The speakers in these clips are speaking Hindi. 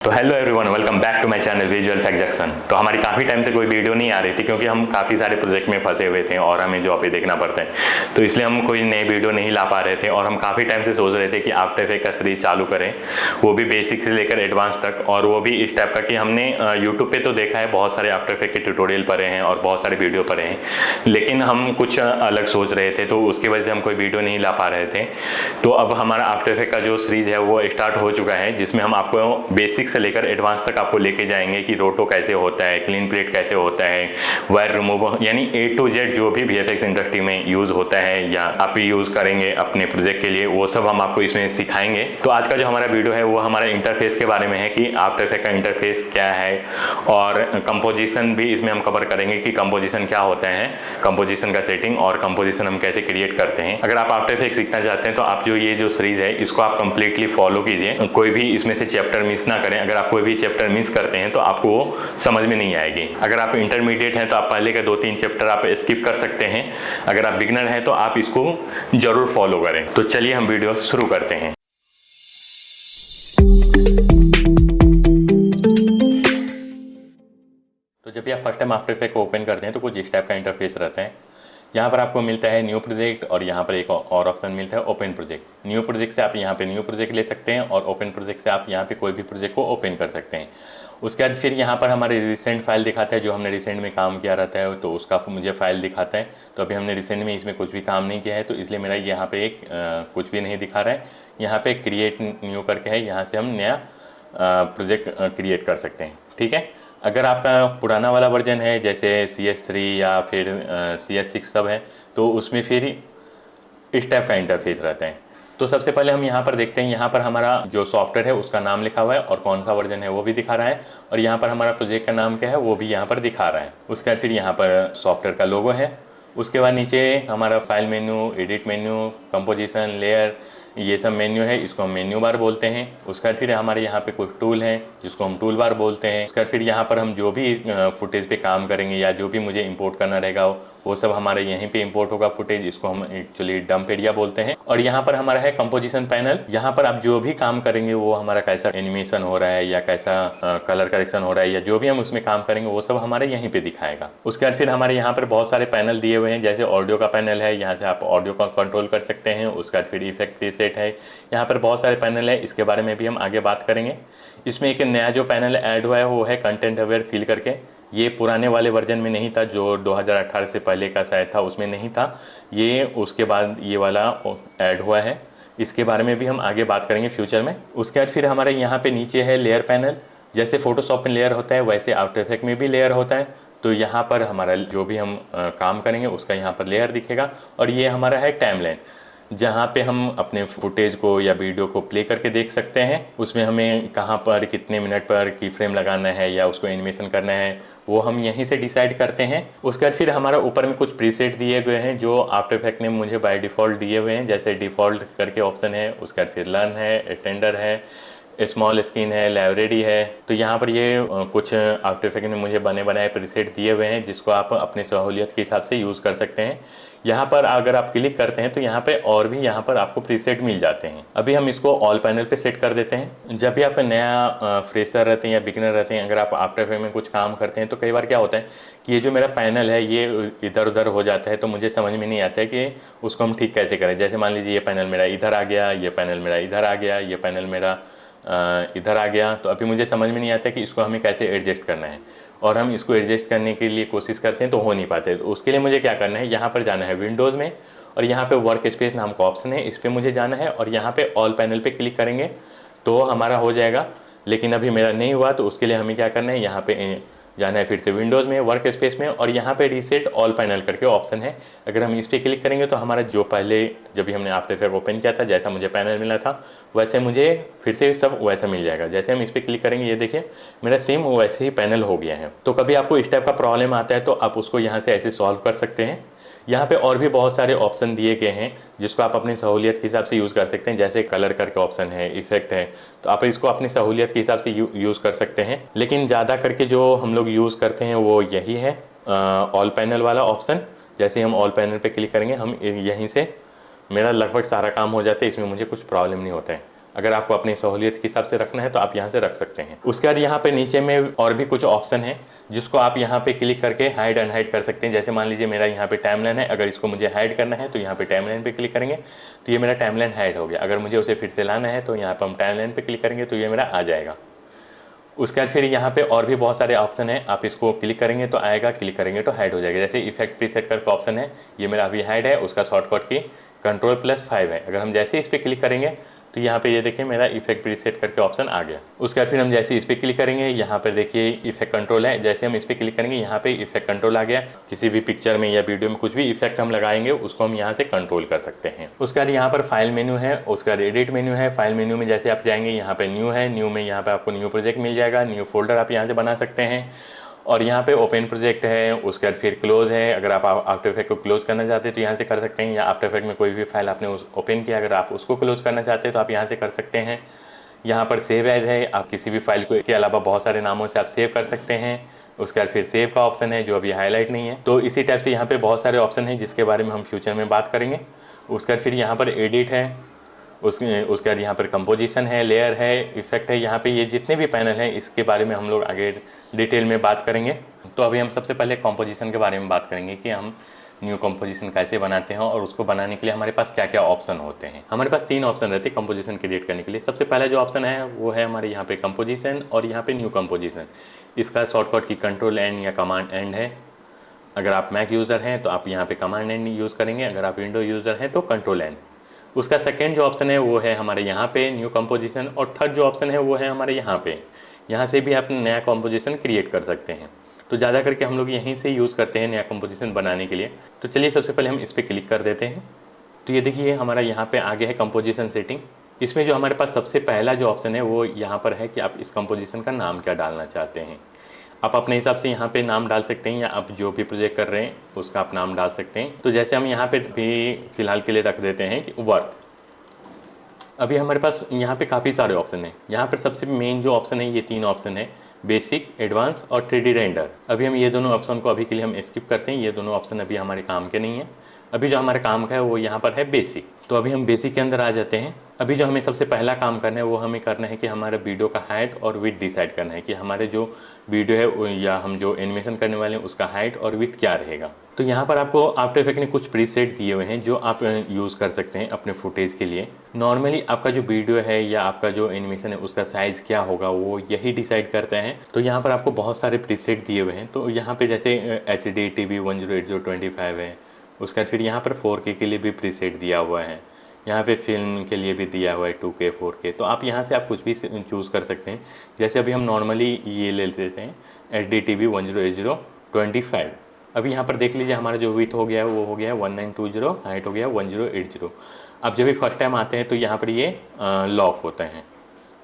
तो hello everyone, welcome back to my channel visual effect junction. तो हमारी काफ़ी टाइम से कोई वीडियो नहीं आ रही थी क्योंकि हम काफ़ी सारे प्रोजेक्ट में फंसे हुए थे और हमें जॉब पे देखना पड़ता है, तो इसलिए हम कोई नई वीडियो नहीं ला पा रहे थे। और हम काफ़ी टाइम से सोच रहे थे कि आफ्टर इफेक्ट का सीरीज चालू करें, वो भी बेसिक से लेकर एडवांस तक, और वो भी इस टाइप का कि हमने यूट्यूब पर तो देखा है, बहुत सारे आफ्टर इफेक्ट के ट्यूटोरियल पढ़े हैं और बहुत सारे वीडियो पढ़े हैं, लेकिन हम कुछ अलग सोच रहे थे, तो उसकी वजह से हम कोई वीडियो नहीं ला पा रहे थे। तो अब हमारा आफ्टर इफेक्ट का जो सीरीज है वो स्टार्ट हो चुका है, जिसमें हम आपको बेसिक से लेकर एडवांस तक आपको लेके जाएंगे कि रोटो कैसे होता है, क्लीन प्लेट कैसे होता है, वायर रिमूव, यानी A to Z जो भी VFX इंडस्ट्री में यूज़ होता है या आप यूज़ करेंगे अपने प्रोजेक्ट के लिए, वो सब हम आपको इसमें सिखाएंगे। तो आज का जो हमारा वीडियो है वो हमारा इंटरफेस के बारे में है कि आफ्टर इफेक्ट का इंटरफेस क्या है, और कंपोजिशन भी इसमें हम कवर करेंगे कि कंपोजिशन क्या होता है, कंपोजिशन का सेटिंग और कंपोजिशन हम कैसे क्रिएट करते हैं। अगर आप आफ्टर इफेक्ट सीखना चाहते हैं तो आप ये जो सीरीज है इसको आप कंप्लीटली फॉलो कीजिए, कोई भी इसमें से चैप्टर मिस ना करें। अगर आप कोई भी चैप्टर मिस करते हैं तो आपको वो समझ में नहीं आएगी। अगर आप इंटरमीडिएट हैं तो आप पहले के 2-3 चैप्टर आप स्किप कर सकते हैं। अगर आप बिगनर हैं तो आप इसको जरूर फॉलो करें। तो चलिए हम वीडियो शुरू करते हैं। तो जब भी आप फर्स्ट टाइम आफ्टर इफेक्ट को ओपन करते हैं तो कुछ इस टाइप का इंटरफेस रहता है। यहाँ पर आपको मिलता है न्यू प्रोजेक्ट, और यहाँ पर एक और ऑप्शन मिलता है ओपन प्रोजेक्ट। न्यू प्रोजेक्ट से आप यहाँ पे न्यू प्रोजेक्ट ले सकते हैं, और ओपन प्रोजेक्ट से आप यहाँ पे कोई भी प्रोजेक्ट को ओपन कर सकते हैं। उसके बाद फिर यहाँ पर हमारे रिसेंट फाइल दिखाता है, जो हमने रिसेंट में काम किया रहता है तो उसका मुझे फाइल दिखाता है। तो अभी हमने रिसेंट में इसमें कुछ भी काम नहीं किया है, तो इसलिए मेरा यहाँ पे एक कुछ भी नहीं दिखा रहा है। यहाँ पे क्रिएट न्यू करके है, यहाँ से हम नया प्रोजेक्ट क्रिएट कर सकते हैं। ठीक है, अगर आपका पुराना वाला वर्जन है जैसे CS3 या फिर CS6 सब है, तो उसमें फिर इस टाइप का इंटरफेस रहता है। तो सबसे पहले हम यहाँ पर देखते हैं, यहाँ पर हमारा जो सॉफ्टवेयर है उसका नाम लिखा हुआ है और कौन सा वर्जन है वो भी दिखा रहा है, और यहाँ पर हमारा प्रोजेक्ट का नाम क्या है वो भी यहाँ पर दिखा रहा है। उसके बाद फिर यहाँ पर सॉफ्टवेयर का लोगो है। उसके बाद नीचे हमारा file menu, edit menu, composition, layer, ये सब मेन्यू है, इसको हम मेन्यू बार बोलते हैं। उसके बाद फिर हमारे यहाँ पे कुछ टूल हैं जिसको हम टूल बार बोलते हैं। उसके बाद फिर यहाँ पर हम जो भी फुटेज पे काम करेंगे या जो भी मुझे इंपोर्ट करना रहेगा वो सब हमारे यहीं पे इंपोर्ट होगा फुटेज, इसको हम एक्चुअली डंप एरिया बोलते हैं। और यहाँ पर हमारा है कंपोजिशन पैनल, यहाँ पर आप जो भी काम करेंगे वो हमारा कैसा एनिमेशन हो रहा है या कैसा कलर करेक्शन हो रहा है या जो भी हम उसमें काम करेंगे वो सब हमारे यहीं पे दिखाएगा। उसके बाद फिर हमारे यहाँ पर बहुत सारे पैनल दिए हुए हैं, जैसे ऑडियो का पैनल है, यहाँ से आप ऑडियो का कंट्रोल कर सकते हैं। उसके बाद फिर इफेक्ट सेट है, यहाँ पर बहुत सारे पैनल है, इसके बारे में भी हम आगे बात करेंगे। इसमें एक नया जो पैनल ऐड हुआ है वो है कंटेंट अवेयर फील करके। ये पुराने वाले वर्जन में नहीं था, जो 2018 से पहले का शायद था उसमें नहीं था, ये उसके बाद ये वाला ऐड हुआ है। इसके बारे में भी हम आगे बात करेंगे फ्यूचर में। उसके बाद फिर हमारे यहाँ पे नीचे है लेयर पैनल। जैसे फोटोशॉप में लेयर होता है वैसे आफ्टर इफेक्ट में भी लेयर होता है। तो यहाँ पर हमारा जो भी हम काम करेंगे उसका यहाँ पर लेयर दिखेगा। और ये हमारा है टाइमलाइन, जहाँ पे हम अपने फुटेज को या वीडियो को प्ले करके देख सकते हैं। उसमें हमें कहाँ पर कितने मिनट पर की फ्रेम लगाना है या उसको एनिमेशन करना है वो हम यहीं से डिसाइड करते हैं। उसके बाद फिर हमारा ऊपर में कुछ प्रीसेट दिए गए हैं जो आफ्टर इफेक्ट ने मुझे बाय डिफ़ॉल्ट दिए हुए हैं, जैसे डिफ़ॉल्ट करके ऑप्शन है। उसके बाद फिर लर्न है, एक्सटेंडर है, स्मॉल स्क्रीन है, लाइब्रेरी है। तो यहाँ पर ये कुछ आफ्टर इफेक्ट में मुझे बने बनाए प्रीसेट दिए हुए हैं जिसको आप अपनी सहूलियत के हिसाब से यूज़ कर सकते हैं। यहाँ पर अगर आप क्लिक करते हैं तो यहाँ पे और भी यहाँ पर आपको प्रीसेट मिल जाते हैं। अभी हम इसको ऑल पैनल पे सेट कर देते हैं। जब भी आप नया फ्रेशर रहते हैं या बिगिनर रहते हैं, अगर आप आफ्टर इफेक्ट में कुछ काम करते हैं तो कई बार क्या होता है कि ये जो मेरा पैनल है ये इधर उधर हो जाता है, तो मुझे समझ में नहीं आता है कि उसको हम ठीक कैसे करें। जैसे मान लीजिए ये पैनल मेरा इधर आ गया, ये पैनल मेरा इधर आ गया, ये पैनल मेरा इधर आ गया, तो अभी मुझे समझ में नहीं आता कि इसको हमें कैसे एडजस्ट करना है। और हम इसको एडजस्ट करने के लिए कोशिश करते हैं तो हो नहीं पाते। तो उसके लिए मुझे क्या करना है, यहाँ पर जाना है विंडोज़ में, और यहाँ पे वर्क स्पेस नाम का ऑप्शन है, इस पर मुझे जाना है और यहाँ पे ऑल पैनल पे क्लिक करेंगे तो हमारा हो जाएगा। लेकिन अभी मेरा नहीं हुआ, तो उसके लिए हमें क्या करना है, यहाँ पे जाना है फिर से विंडोज़ में, वर्क स्पेस में, और यहाँ पे रीसेट ऑल पैनल करके ऑप्शन है। अगर हम इस पर क्लिक करेंगे तो हमारा जो पहले जब भी हमने आफ्टर इफेक्ट ओपन किया था जैसा मुझे पैनल मिला था वैसे मुझे फिर से सब वैसा मिल जाएगा। जैसे हम इस पर क्लिक करेंगे ये देखिए मेरा सेम वैसे ही पैनल हो गया है। तो कभी आपको इस टाइप का प्रॉब्लम आता है तो आप उसको यहाँ से ऐसे सॉल्व कर सकते हैं। यहाँ पे और भी बहुत सारे ऑप्शन दिए गए हैं जिसको आप अपनी सहूलियत के हिसाब से यूज़ कर सकते हैं। जैसे कलर करके ऑप्शन है, इफेक्ट है, तो आप इसको अपनी सहूलियत के हिसाब से यूज़ कर सकते हैं। लेकिन ज़्यादा करके जो हम लोग यूज़ करते हैं वो यही है ऑल पैनल वाला ऑप्शन। जैसे हम ऑल पैनल पे क्लिक करेंगे हम यहीं से मेरा लगभग सारा काम हो जाता है, इसमें मुझे कुछ प्रॉब्लम नहीं होता है। अगर आपको अपनी सहूलियत के हिसाब से रखना है तो आप यहाँ से रख सकते हैं। उसके बाद यहाँ पे नीचे में और भी कुछ ऑप्शन है जिसको आप यहाँ पे क्लिक करके हाइड अनहाइड कर सकते हैं। जैसे मान लीजिए मेरा यहाँ पे टाइमलाइन है, अगर इसको मुझे हाइड करना है तो यहाँ पे टाइमलाइन पे क्लिक करेंगे तो ये मेरा टाइमलाइन हाइड हो गया। अगर मुझे उसे फिर से लाना है तो यहाँ पर हम टाइमलाइन पे क्लिक करेंगे तो ये मेरा आ जाएगा। उसके बाद फिर यहाँ पे और भी बहुत सारे ऑप्शन है, आप इसको क्लिक करेंगे तो आएगा, क्लिक करेंगे तो हाइड हो जाएगा। जैसे इफेक्ट प्रीसेट करके ऑप्शन है, ये मेरा अभी हाइड है, उसका शॉर्टकट की Ctrl+5 है। अगर हम जैसे इस पर क्लिक करेंगे तो यहाँ पे ये देखिए मेरा इफेक्ट प्रीसेट करके ऑप्शन आ गया। उसके बाद फिर हम जैसे इस पर क्लिक करेंगे, यहाँ पर देखिए इफेक्ट कंट्रोल है, जैसे हम इस पर क्लिक करेंगे यहाँ पे इफेक्ट कंट्रोल आ गया। किसी भी पिक्चर में या वीडियो में कुछ भी इफेक्ट हम लगाएंगे उसको हम यहाँ से कंट्रोल कर सकते हैं। उसके बाद यहाँ पर फाइल मेन्यू है, उसके बाद एडिट मेन्यू है। फाइल मेन्यू में जैसे आप जाएंगे यहाँ पे न्यू है, न्यू में यहाँ पे आपको न्यू प्रोजेक्ट मिल जाएगा, न्यू फोल्डर आप यहाँ से बना सकते हैं। और यहाँ पे ओपन प्रोजेक्ट है, उसके बाद फिर क्लोज है। अगर आप आफ्टर इफेक्ट को क्लोज करना चाहते हैं तो यहाँ से कर सकते हैं, या आफ्टर इफेक्ट में कोई भी फाइल आपने ओपन किया अगर आप उसको क्लोज करना चाहते हैं तो आप यहाँ से कर सकते हैं। यहाँ पर सेव एज है, आप किसी भी फाइल को के अलावा बहुत सारे नामों से आप सेव कर सकते हैं। उसके बाद फिर सेव का ऑप्शन है जो अभी हाईलाइट नहीं है। तो इसी टाइप से यहाँ पे बहुत सारे ऑप्शन हैं जिसके बारे में हम फ्यूचर में बात करेंगे। उसके बाद फिर यहाँ पर एडिट है, उसके बाद यहाँ पर कंपोजिशन है, लेयर है, इफेक्ट है। यहाँ पे ये जितने भी पैनल हैं इसके बारे में हम लोग आगे डिटेल में बात करेंगे। तो अभी हम सबसे पहले कंपोजिशन के बारे में बात करेंगे कि हम न्यू कंपोजिशन कैसे बनाते हैं और उसको बनाने के लिए हमारे पास क्या क्या ऑप्शन होते हैं। हमारे पास 3 ऑप्शन रहते हैं कंपोजिशन क्रिएट करने के लिए। सबसे पहला जो ऑप्शन है वो है हमारे यहाँ पे कंपोजिशन और यहाँ पे न्यू कंपोजिशन। इसका शॉर्टकट की कंट्रोल एंड या कमांड एंड है। अगर आप मैक यूज़र हैं तो आप यहाँ पे कमांड एंड यूज़ करेंगे, अगर आप विंडो यूज़र हैं तो कंट्रोल एंड। उसका सेकेंड जो ऑप्शन है वो है हमारे यहाँ पे न्यू कंपोजिशन, और थर्ड जो ऑप्शन है वो है हमारे यहाँ पे। यहाँ से भी आप नया कंपोजिशन क्रिएट कर सकते हैं। तो ज़्यादा करके हम लोग यहीं से यूज़ करते हैं नया कंपोजिशन बनाने के लिए। तो चलिए सबसे पहले हम इस पर क्लिक कर देते हैं। तो ये देखिए हमारा यहाँ पे आ गया है कंपोजिशन सेटिंग। इसमें जो हमारे पास सबसे पहला जो ऑप्शन है वो यहाँ पर है कि आप इस कंपोजिशन का नाम क्या डालना चाहते हैं। आप अपने हिसाब से यहाँ पे नाम डाल सकते हैं, या आप जो भी प्रोजेक्ट कर रहे हैं उसका आप नाम डाल सकते हैं। तो जैसे हम यहाँ पे भी फिलहाल के लिए रख देते हैं कि वर्क। अभी हमारे पास यहाँ पे काफ़ी सारे ऑप्शन हैं। यहाँ पर सबसे मेन जो ऑप्शन है ये 3 ऑप्शन है, बेसिक, एडवांस और 3D रेंडर। अभी हम ये दोनों ऑप्शन को अभी के लिए हम स्किप करते हैं, ये दोनों ऑप्शन अभी हमारे काम के नहीं है। अभी जो हमारे काम का है वो यहाँ पर है बेसिक। तो अभी हम बेसिक के अंदर आ जाते हैं। अभी जो हमें सबसे पहला काम करना है वो हमें करना है कि हमारे वीडियो का हाइट और विड्थ डिसाइड करना है कि हमारे जो वीडियो है या हम जो एनिमेशन करने वाले हैं उसका हाइट और विड्थ क्या रहेगा। तो यहाँ पर आपको आफ्टर इफेक्ट ने कुछ प्रीसेट दिए हुए हैं जो आप यूज़ कर सकते हैं अपने फुटेज के लिए। नॉर्मली आपका जो वीडियो है या आपका जो एनिमेशन है उसका साइज़ क्या होगा वो यही डिसाइड करते हैं। तो यहाँ पर आपको बहुत सारे प्रीसेट दिए हुए हैं। तो यहाँ पे जैसे HD TV 1080x25 है। उसके बाद फिर यहाँ पर 4K के लिए भी प्रीसेट दिया हुआ है, यहाँ पे फिल्म के लिए भी दिया हुआ है 2K 4K। तो आप यहाँ से आप कुछ भी चूज़ कर सकते हैं। जैसे अभी हम नॉर्मली ये ले लेते हैं HD TV 1080x25। अभी यहाँ पर देख लीजिए हमारा जो विड्थ हो गया है वो हो गया है 1920, हाइट हो गया है 1080। अब जब भी फर्स्ट टाइम आते हैं तो यहाँ पर ये लॉक होता है,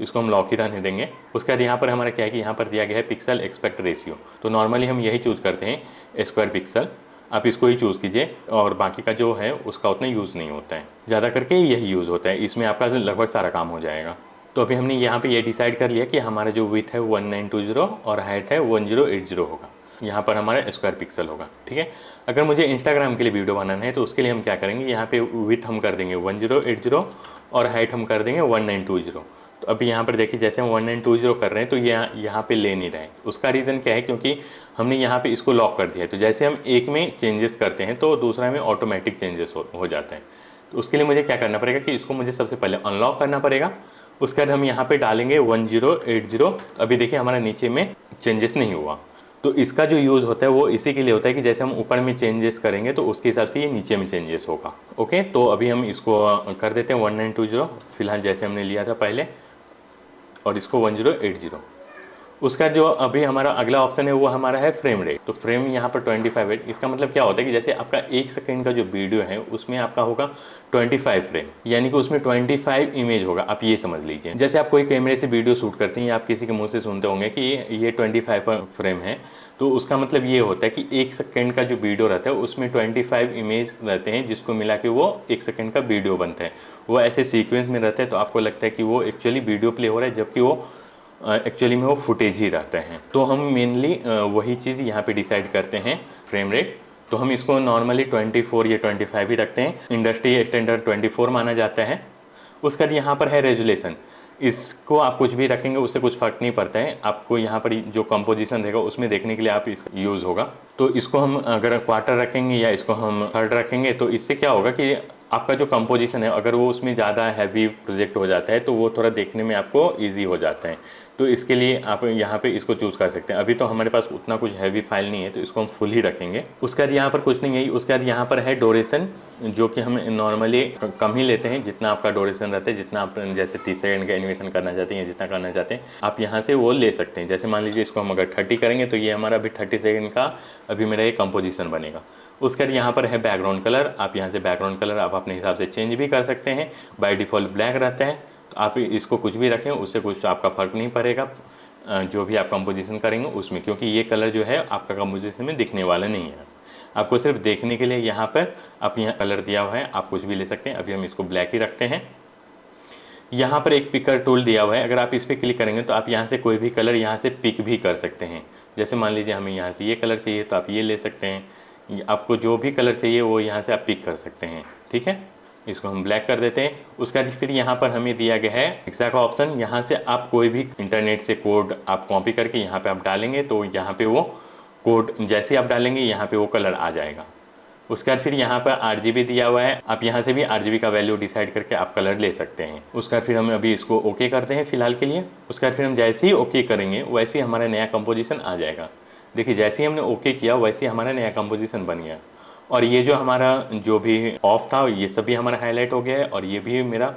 इसको हम लॉक ही रहने देंगे। उसके बाद यहाँ पर हमारा क्या है कि यहाँ पर दिया गया है पिक्सल एक्सपेक्ट रेशियो। तो नॉर्मली हम यही चूज़ करते हैं स्क्वायर पिक्सल, आप इसको ही चूज़ कीजिए और बाकी का जो है उसका उतना यूज़ नहीं होता है, ज़्यादा करके यही यूज़ होता है। इसमें आपका लगभग सारा काम हो जाएगा। तो अभी हमने यहाँ पे ये डिसाइड कर लिया कि हमारा जो विड्थ है 1920 और हाइट है 1080 होगा। यहाँ पर हमारा स्क्वायर पिक्सल होगा, ठीक है। अगर मुझे इंस्टाग्राम के लिए वीडियो बनाना है तो उसके लिए हम क्या करेंगे, यहाँ पे विड्थ हम कर देंगे 1080 और हाइट हम कर देंगे 1920। तो अभी यहाँ पर देखिए जैसे हम 1920 कर रहे हैं तो यहाँ पे ले नहीं रहे हैं। उसका रीज़न क्या है, क्योंकि हमने यहाँ पे इसको लॉक कर दिया है। तो जैसे हम एक में चेंजेस करते हैं तो दूसरा में ऑटोमेटिक चेंजेस हो जाते हैं। तो उसके लिए मुझे क्या करना पड़ेगा कि इसको मुझे सबसे पहले अनलॉक करना पड़ेगा। उसके बाद हम यहाँ पे डालेंगे 1080। अभी देखिए हमारा नीचे में चेंजेस नहीं हुआ। तो इसका जो यूज़ होता है वो इसी के लिए होता है कि जैसे हम ऊपर में चेंजेस करेंगे तो उसके हिसाब से ये नीचे में चेंजेस होगा। ओके, तो अभी हम इसको कर देते हैं 1920 फिलहाल जैसे हमने लिया था पहले, और इसको 1080। उसका जो अभी हमारा अगला ऑप्शन है वो हमारा है फ्रेम रेट। तो फ्रेम यहाँ पर 25 है। इसका मतलब क्या होता है कि जैसे आपका 1 सेकंड का जो वीडियो है उसमें आपका होगा 25 फ्रेम, यानी कि उसमें 25 इमेज होगा। आप ये समझ लीजिए जैसे आप कोई कैमरे से वीडियो शूट करते हैं या आप किसी के मुंह से सुनते होंगे कि ये 25 फ्रेम है, तो उसका मतलब ये होता है कि 1 सेकंड का जो वीडियो रहता है उसमें 25 इमेज रहते हैं, जिसको मिला के वो 1 सेकंड का वीडियो बनता है। वो ऐसे सीक्वेंस में रहता है तो आपको लगता है कि वो एक्चुअली वीडियो प्ले हो रहा है, जबकि वो एक्चुअली में वो फुटेज ही रहते हैं। तो हम मेनली वही चीज़ यहाँ पे डिसाइड करते हैं फ्रेम रेट। तो हम इसको नॉर्मली 24 या 25 ही रखते हैं। इंडस्ट्री स्टैंडर्ड 24 माना जाता है। उसका यहाँ पर है रेजुलेशन, इसको आप कुछ भी रखेंगे उससे कुछ फ़र्क नहीं पड़ता है। आपको यहाँ पर जो कंपोजिशन रहेगा उसमें देखने के लिए आप इसका यूज़ होगा। तो इसको हम अगर क्वार्टर रखेंगे या इसको हम थर्ड रखेंगे तो इससे क्या होगा कि आपका जो कंपोजिशन है अगर वो उसमें ज़्यादा हैवी प्रोजेक्ट हो जाता है तो वो थोड़ा देखने में आपको ईजी हो जाता है। तो इसके लिए आप यहाँ पे इसको चूज़ कर सकते हैं। अभी तो हमारे पास उतना कुछ हैवी फाइल नहीं है तो इसको हम फुल ही रखेंगे। उसके बाद यहाँ पर कुछ नहीं है। उसके बाद यहाँ पर है ड्यूरेशन, जो कि हम नॉर्मली कम ही लेते हैं। जितना आपका ड्यूरेशन रहता है, जितना आप जैसे 30 सेकंड का एनिमेशन करना चाहते हैं, जितना करना चाहते हैं आप यहाँ से वो ले सकते हैं। जैसे मान लीजिए इसको हम अगर 30 करेंगे तो ये हमारा अभी 30 सेकंड का अभी मेरा ये कंपोजिशन बनेगा। उसके बाद यहाँ पर है बैकग्राउंड कलर। आप यहाँ से बैकग्राउंड कलर आप अपने हिसाब से चेंज भी कर सकते हैं। बाय डिफ़ॉल्ट ब्लैक रहता है, तो आप इसको कुछ भी रखें उससे कुछ आपका फ़र्क नहीं पड़ेगा जो भी आप कंपोजिशन करेंगे उसमें, क्योंकि ये कलर जो है आपका कंपोजिशन में दिखने वाला नहीं है। आपको सिर्फ देखने के लिए यहाँ पर आप यहाँ कलर दिया हुआ है, आप कुछ भी ले सकते हैं। अभी हम इसको ब्लैक ही रखते हैं। यहाँ पर एक पिकर टूल दिया हुआ है, अगर आप इस पर क्लिक करेंगे तो आप यहाँ से कोई भी कलर यहाँ से पिक भी कर सकते हैं। जैसे मान लीजिए हमें यहाँ से ये कलर चाहिए तो आप ये ले सकते हैं। आपको जो भी कलर चाहिए वो यहाँ से आप पिक कर सकते हैं। ठीक है, इसको हम ब्लैक कर देते हैं। उसका फिर यहाँ पर हमें दिया गया है एक्स्ट्रा का ऑप्शन। यहाँ से आप कोई भी इंटरनेट से कोड आप कॉपी करके यहाँ पे आप डालेंगे तो यहाँ पे वो कोड जैसे ही आप डालेंगे यहाँ पे वो कलर आ जाएगा। उसके बाद फिर यहाँ पर RGB दिया हुआ है, आप यहाँ से भी RGB का वैल्यू डिसाइड करके आप कलर ले सकते हैं। उसके बाद फिर हम अभी इसको ओके करते हैं फ़िलहाल के लिए। उसके बाद फिर हम जैसे ही ओके करेंगे वैसे ही हमारा नया कंपोजिशन आ जाएगा। देखिए जैसे ही हमने ओके किया वैसे ही हमारा नया कंपोजिशन बन गया। और ये जो हमारा जो भी ऑफ था ये सभी हमारा हाईलाइट हो गया है। और ये भी मेरा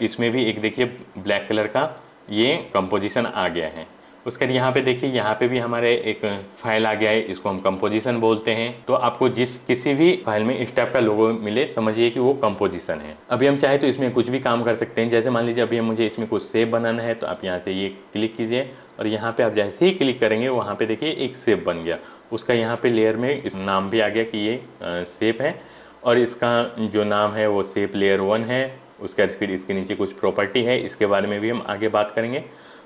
इसमें भी एक देखिए ब्लैक कलर का ये कंपोजिशन आ गया है। उसके बाद यहाँ पे देखिए यहाँ पे भी हमारे एक फाइल आ गया है, इसको हम कंपोजिशन बोलते हैं। तो आपको किसी भी फाइल में इस टाइप का लोगो मिले समझिए कि वो कंपोजिशन है। अभी हम चाहे तो इसमें कुछ भी काम कर सकते हैं। जैसे मान लीजिए अभी मुझे इसमें कुछ शेप बनाना है तो आप यहाँ से ये क्लिक कीजिए और यहाँ पे आप जैसे ही क्लिक करेंगे वहाँ पे देखिए एक शेप बन गया। उसका यहाँ पे लेयर में इस नाम भी आ गया कि ये शेप है और इसका जो नाम है वो शेप लेयर 1 है। उसके बाद फिर इसके नीचे कुछ प्रॉपर्टी है, इसके बारे में भी हम आगे बात करेंगे।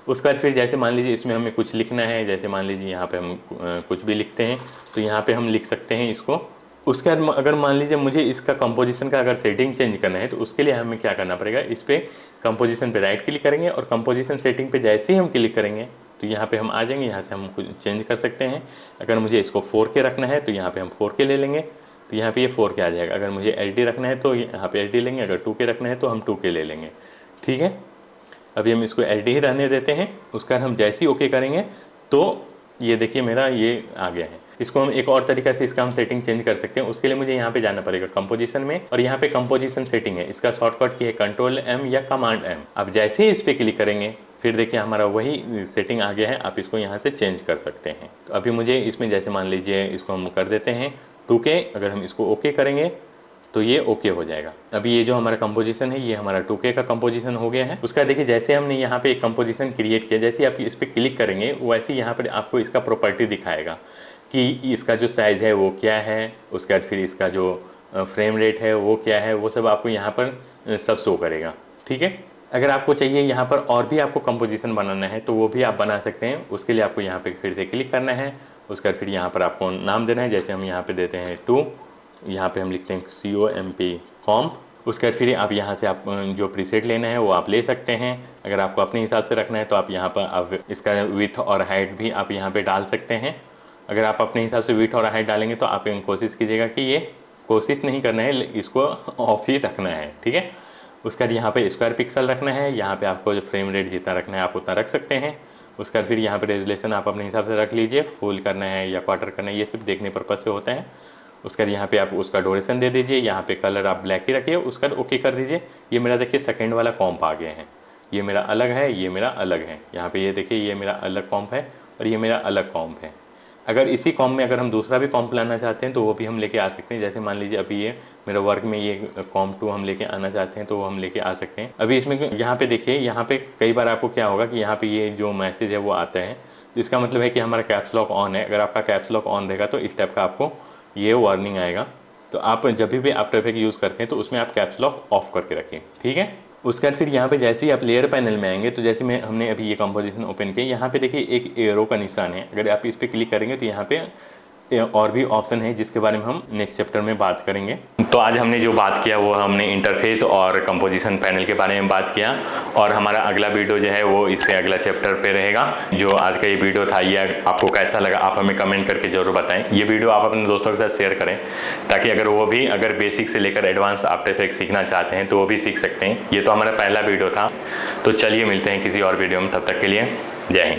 उसके बाद फिर जैसे मान लीजिए इसमें हमें कुछ लिखना है, जैसे मान लीजिए यहाँ पे हम कुछ भी लिखते हैं तो यहाँ पे हम लिख सकते हैं इसको। उसके बाद अगर मान लीजिए मुझे इसका कंपोजिशन का अगर सेटिंग चेंज करना है तो उसके लिए हमें क्या करना पड़ेगा, इस पर कंपोजिशन पे राइट क्लिक करेंगे और कंपोजिशन सेटिंग पे जैसे ही हम क्लिक करेंगे तो यहाँ पे हम आ जाएंगे। यहाँ से हम कुछ चेंज कर सकते हैं। अगर मुझे इसको 4K रखना है तो यहाँ पे हम 4K ले लेंगे तो यहाँ पे ये 4K आ जाएगा। अगर मुझे HD रखना है तो यहाँ पे HD लेंगे, अगर 2K रखना है तो हम 2K ले लेंगे। ठीक है, अभी हम इसको HD ही रहने देते हैं। उसका हम जैसे ही ओके करेंगे तो ये देखिए मेरा ये आ गया है। इसको हम एक और तरीका से इसका हम सेटिंग चेंज कर सकते हैं। उसके लिए मुझे यहाँ पे जाना पड़ेगा कंपोजिशन में और यहाँ पे कंपोजिशन सेटिंग है, इसका शॉर्टकट की है Ctrl+M या Command+M। अब जैसे ही इस पर क्लिक करेंगे फिर देखिए हमारा वही सेटिंग आ गया है, आप इसको यहाँ से चेंज कर सकते हैं। तो अभी मुझे इसमें जैसे मान लीजिए इसको हम कर देते हैं 2K, अगर हम इसको ओके करेंगे तो ये ओके हो जाएगा। अभी ये जो हमारा कंपोजिशन है ये हमारा 2K का कंपोजिशन हो गया है। उसका देखिए जैसे हमने यहाँ पे एक कंपोजिशन क्रिएट किया, जैसे आप इस पर क्लिक करेंगे वैसे यहाँ पर आपको इसका प्रॉपर्टी दिखाएगा कि इसका जो साइज़ है वो क्या है, उसके बाद फिर इसका जो फ्रेम रेट है वो क्या है, वो सब आपको यहाँ पर सब शो करेगा। ठीक है, अगर आपको चाहिए यहाँ पर और भी आपको कंपोजिशन बनाना है तो वो भी आप बना सकते हैं। उसके लिए आपको यहाँ पे फिर से क्लिक करना है। उसके बाद फिर यहाँ पर आपको नाम देना है, जैसे हम यहाँ पे देते हैं 2, यहाँ पे हम लिखते हैं COMP। उसके बाद फिर आप यहाँ से आप जो प्रीसेट लेना है वो आप ले सकते हैं। अगर आपको अपने हिसाब से रखना है तो आप यहाँ पर आप इसका विड्थ और हाइट भी आप यहाँ पे डाल सकते हैं। अगर आप अपने हिसाब से विड्थ और हाइट डालेंगे तो आप कोशिश कीजिएगा कि ये कोशिश नहीं करना है, इसको ऑफ ही रखना है। ठीक है, उसके बाद यहाँ पे स्क्वायर पिक्सल रखना है, यहाँ पे आपको जो फ्रेम रेट जितना रखना है आप उतना रख सकते हैं। उसके बाद फिर यहाँ पे रेजुलेशन आप अपने हिसाब से रख लीजिए, फुल करना है या क्वार्टर करना है, ये सिर्फ देखने पर्पज से होता है। उसके बाद यहाँ पे आप उसका ड्यूरेशन दे दीजिए, यहाँ पे कलर आप ब्लैक ही रखिए। उसके बाद ओके कर दीजिए। ये मेरा देखिए सेकंड वाला कॉम्प आ गया है, ये मेरा अलग है, ये मेरा अलग है। यहाँ पे ये देखिए ये मेरा अलग कॉम्प है और ये मेरा अलग कॉम्प है। अगर इसी कॉम्प में अगर हम दूसरा भी कॉम्प लाना चाहते हैं तो वो भी हम लेके आ सकते हैं। जैसे मान लीजिए अभी ये मेरा वर्क में ये कॉम्प 2 हम लेके आना चाहते हैं तो वो हम लेके आ सकते हैं। अभी इसमें यहाँ पे देखिए, यहाँ पे कई बार आपको क्या होगा कि यहाँ पे ये जो मैसेज है वो आता है, इसका मतलब है कि हमारा कैप्स लॉक ऑन है। अगर आपका कैप्स लॉक ऑन रहेगा तो इस टाइप का आपको ये वार्निंग आएगा। तो आप जब भी आफ्टर इफेक्ट यूज़ करते हैं तो उसमें आप कैप्स लॉक ऑफ करके रखें। ठीक है, उसके बाद फिर यहाँ पे जैसे ही आप लेयर पैनल में आएंगे तो जैसे हमने अभी ये कंपोजिशन ओपन किया, यहाँ पे देखिए एक एरो का निशान है। अगर आप इस पर क्लिक करेंगे तो यहाँ पे और भी ऑप्शन है जिसके बारे में हम नेक्स्ट चैप्टर में बात करेंगे। तो आज हमने जो बात किया वो हमने इंटरफेस और कंपोजिशन पैनल के बारे में बात किया, और हमारा अगला वीडियो जो है वो इससे अगला चैप्टर पे रहेगा। जो आज का ये वीडियो था ये आपको कैसा लगा आप हमें कमेंट करके जरूर बताएं। ये वीडियो आप अपने दोस्तों के साथ शेयर करें ताकि अगर वो भी अगर बेसिक से लेकर एडवांस आफ्टर इफेक्ट्स सीखना चाहते हैं तो वो भी सीख सकते हैं। ये तो हमारा पहला वीडियो था। तो चलिए मिलते हैं किसी और वीडियो में, तब तक के लिए जय हिंद।